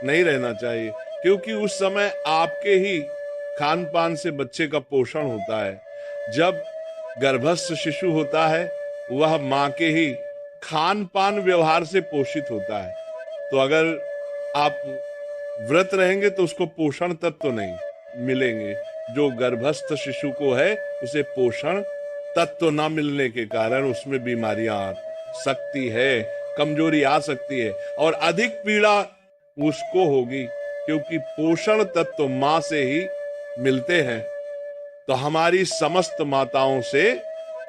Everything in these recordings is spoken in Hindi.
नहीं रहना चाहिए, क्योंकि उस समय आपके ही खान पान से बच्चे का पोषण होता है। जब गर्भस्थ शिशु होता है वह माँ के ही खान पान व्यवहार से पोषित होता है। तो अगर आप व्रत रहेंगे तो उसको पोषण तत्व तो नहीं मिलेंगे। जो गर्भस्थ शिशु को है उसे पोषण तत्व ना मिलने के कारण उसमें बीमारियां आ सकती है, कमजोरी आ सकती है और अधिक पीड़ा उसको होगी, क्योंकि पोषण तत्व मां से ही मिलते हैं। तो हमारी समस्त माताओं से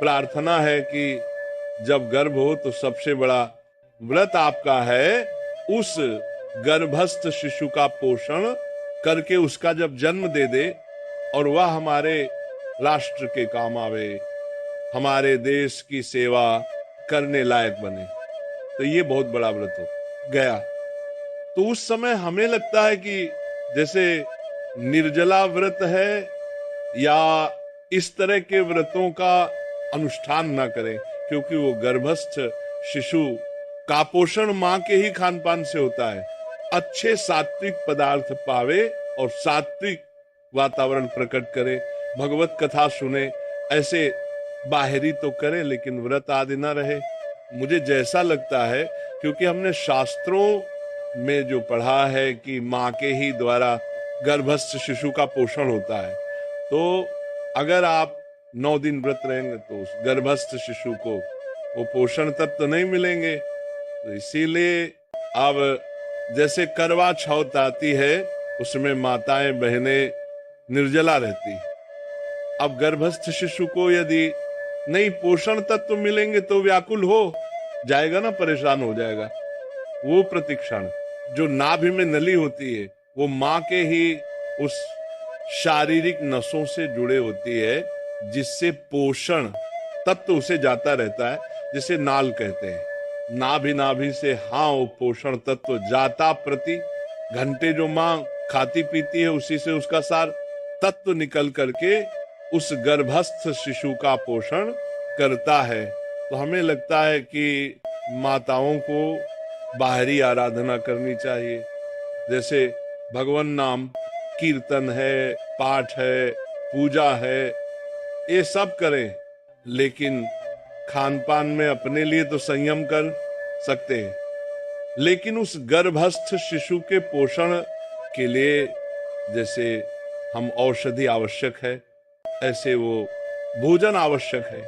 प्रार्थना है कि जब गर्भ हो तो सबसे बड़ा व्रत आपका है उस गर्भस्थ शिशु का पोषण करके उसका जब जन्म दे दे और वह हमारे राष्ट्र के काम आवे, हमारे देश की सेवा करने लायक बने, तो ये बहुत बड़ा व्रत हो गया। तो उस समय हमें लगता है कि जैसे निर्जला व्रत है या इस तरह के व्रतों का अनुष्ठान ना करें, क्योंकि वो गर्भस्थ शिशु का पोषण मां के ही खान पान से होता है। अच्छे सात्विक पदार्थ पावे और सात्विक वातावरण प्रकट करे, भगवत कथा सुने, ऐसे बाहरी तो करे लेकिन व्रत आदि ना रहे। मुझे जैसा लगता है, क्योंकि हमने शास्त्रों में जो पढ़ा है कि माँ के ही द्वारा गर्भस्थ शिशु का पोषण होता है, तो अगर आप 9 दिन व्रत रहेंगे तो उस गर्भस्थ शिशु को वो पोषण तत्व तो नहीं मिलेंगे। तो इसीलिए अब जैसे करवा चौथ आती है उसमें माताएं बहनें निर्जला रहती। अब गर्भस्थ शिशु को यदि नहीं पोषण तत्व मिलेंगे तो व्याकुल हो जाएगा ना, परेशान हो जाएगा। वो प्रतिक्षण जो नाभि में नली होती है वो माँ के ही उस शारीरिक नसों से जुड़े होती है, जिससे पोषण तत्व उसे जाता रहता है, जिसे नाल कहते हैं। नाभि नाभि से हाँ वो पोषण तत्व जाता प्रति घंटे जो माँ खाती पीती है उसी से उसका सार तत्व निकल करके उस गर्भस्थ शिशु का पोषण करता है। तो हमें लगता है कि माताओं को बाहरी आराधना करनी चाहिए, जैसे भगवान नाम कीर्तन है, पाठ है, पूजा है, ये सब करें, लेकिन खान पान में अपने लिए तो संयम कर सकते हैं, लेकिन उस गर्भस्थ शिशु के पोषण के लिए जैसे हम औषधि आवश्यक है, ऐसे वो भोजन आवश्यक है,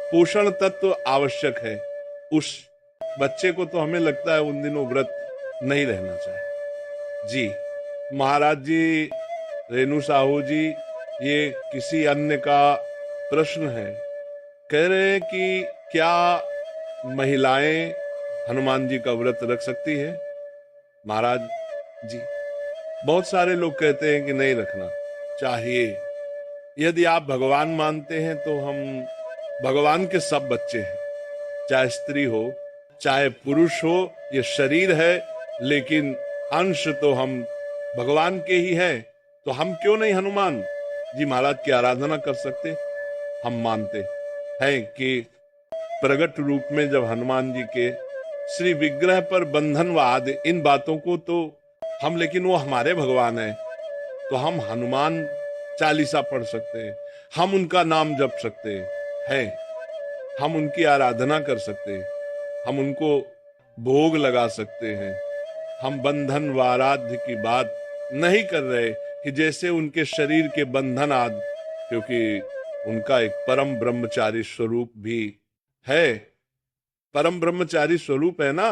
पोषण तत्व आवश्यक है। उस बच्चे को तो हमें लगता है उन दिनों व्रत नहीं रहना चाहिए। जी महाराज जी, रेणु साहू जी, ये किसी अन्य का प्रश्न है। कह रहे हैं कि क्या महिलाएं हनुमान जी का व्रत रख सकती है? महाराज जी, बहुत सारे लोग कहते हैं कि नहीं रखना चाहिए। यदि आप भगवान मानते हैं तो हम भगवान के सब बच्चे हैं, चाहे स्त्री हो चाहे पुरुष हो, ये शरीर है लेकिन अंश तो हम भगवान के ही हैं। तो हम क्यों नहीं हनुमान जी महाराज की आराधना कर सकते? हम मानते हैं कि प्रगट रूप में जब हनुमान जी के श्री विग्रह पर बंधनवाद, इन बातों को तो हम, लेकिन वो हमारे भगवान हैं, तो हम हनुमान चालीसा पढ़ सकते हैं, हम उनका नाम जप सकते हैं, हम उनकी आराधना कर सकते हैं, हम उनको भोग लगा सकते हैं। हम बंधन व आराध्य की बात नहीं कर रहे कि जैसे उनके शरीर के बंधन आदि, क्योंकि उनका एक परम ब्रह्मचारी स्वरूप भी है, परम ब्रह्मचारी स्वरूप है ना,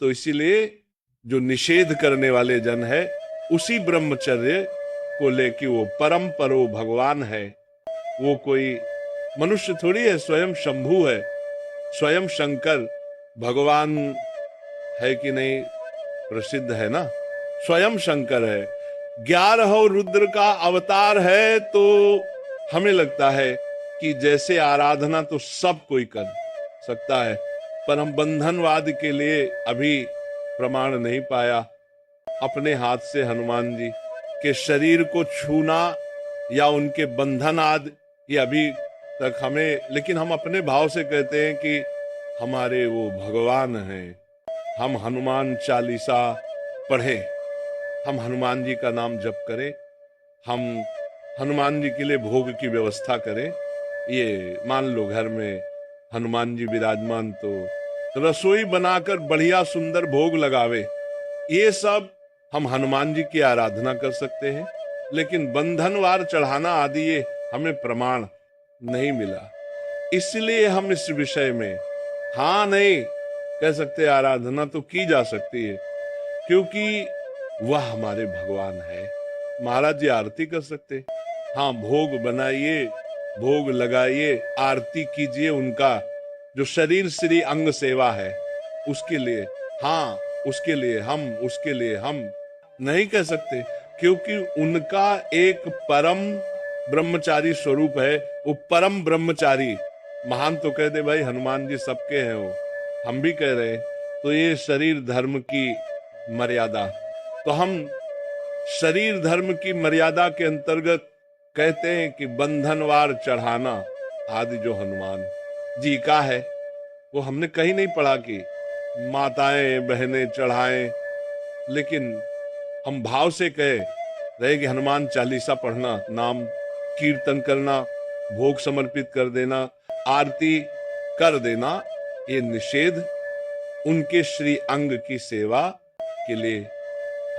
तो इसीलिए जो निषेध करने वाले जन है उसी ब्रह्मचर्य को लेके वो परम परो भगवान है। वो कोई मनुष्य थोड़ी है, स्वयं शंभु है, स्वयं शंकर भगवान है कि नहीं, प्रसिद्ध है ना, स्वयं शंकर है, 11 रुद्र का अवतार है। तो हमें लगता है कि जैसे आराधना तो सब कोई कर सकता है, पर हम बंधनवाद के लिए अभी प्रमाण नहीं पाया। अपने हाथ से हनुमान जी के शरीर को छूना या उनके बंधन आदि, ये अभी तक हमें, लेकिन हम अपने भाव से कहते हैं कि हमारे वो भगवान हैं, हम हनुमान चालीसा पढ़ें। हम हनुमान जी का नाम जप करें, हम हनुमान जी के लिए भोग की व्यवस्था करें। ये मान लो घर में हनुमान जी विराजमान, तो रसोई बनाकर बढ़िया सुंदर भोग लगावे, ये सब हम हनुमान जी की आराधना कर सकते हैं। लेकिन बंधनवार चढ़ाना आदि ये हमें प्रमाण नहीं मिला, इसलिए हम इस विषय में हाँ नहीं कह सकते। आराधना तो की जा सकती है क्योंकि वह हमारे भगवान है। महाराज जी आरती कर सकते, हाँ भोग बनाइए, भोग लगाइए, आरती कीजिए, उनका जो शरीर श्री अंग सेवा है उसके लिए, हाँ उसके लिए हम नहीं कह सकते, क्योंकि उनका एक परम ब्रह्मचारी स्वरूप है। वो परम ब्रह्मचारी महान तो कह दे भाई हनुमान जी सबके हैं, वो हम भी कह रहे हैं। तो ये शरीर धर्म की मर्यादा, तो हम शरीर धर्म की मर्यादा के अंतर्गत कहते हैं कि बंधनवार चढ़ाना आदि जो हनुमान जी का है, वो हमने कहीं नहीं पढ़ा कि माताएं बहनें चढ़ाएं। लेकिन हम भाव से कहे रहे कि हनुमान चालीसा पढ़ना, नाम कीर्तन करना, भोग समर्पित कर देना, आरती कर देना, ये निषेध उनके श्री अंग की सेवा के लिए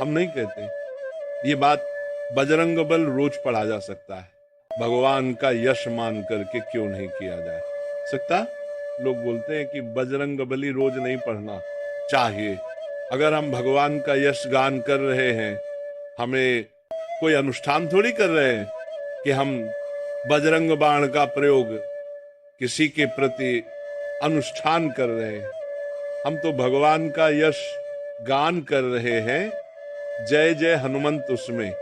हम नहीं कहते। ये बात बजरंग बल रोज पढ़ा जा सकता है, भगवान का यश मान करके क्यों नहीं किया जा सकता। लोग बोलते हैं कि बजरंग बली रोज नहीं पढ़ना चाहिए। अगर हम भगवान का यश गान कर रहे हैं, हमें कोई अनुष्ठान थोड़ी कर रहे हैं कि हम बजरंग बाण का प्रयोग किसी के प्रति अनुष्ठान कर रहे हैं। हम तो भगवान का यश गान कर रहे हैं। जय जय हनुमंत, उसमें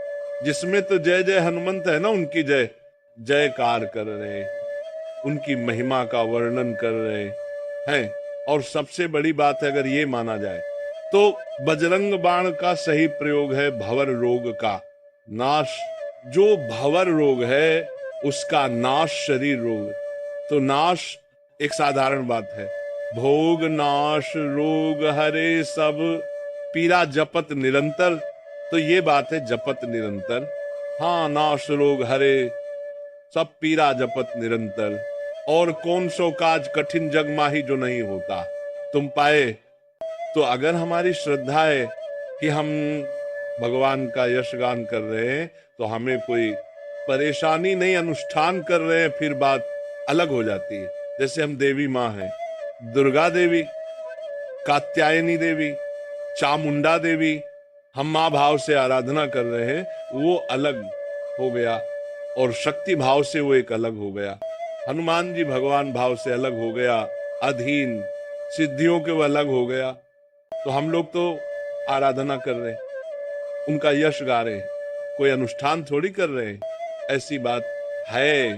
जिसमें तो जय जय हनुमंत है ना, उनकी जय जयकार कर रहे, उनकी महिमा का वर्णन कर रहे हैं। और सबसे बड़ी बात है, अगर ये माना जाए तो बजरंग बाण का सही प्रयोग है भवर रोग का नाश। जो भवर रोग है उसका नाश शरीर रोग, तो नाश एक साधारण बात है। भोग नाश रोग हरे सब पीरा जपत निरंतर, तो ये बात है जपत निरंतर। हाँ नाश रोग हरे सब पीरा जपत निरंतर, और कौन सो काज कठिन जग माही जो नहीं होता तुम पाए। तो अगर हमारी श्रद्धा है कि हम भगवान का यश गान कर रहे हैं, तो हमें कोई परेशानी नहीं, अनुष्ठान कर रहे हैं, फिर बात अलग हो जाती है। जैसे हम देवी माँ हैं, दुर्गा देवी, कात्यायनी देवी, चामुंडा देवी, हम माँ भाव से आराधना कर रहे हैं, वो अलग हो गया, और शक्ति भाव से वो एक अलग हो गया। हनुमान जी भगवान भाव से अलग हो गया, अधीन सिद्धियों के वो अलग हो गया। तो हम लोग तो आराधना कर रहे हैं, उनका यश गा रहे हैं, कोई अनुष्ठान थोड़ी कर रहे हैं। ऐसी बात है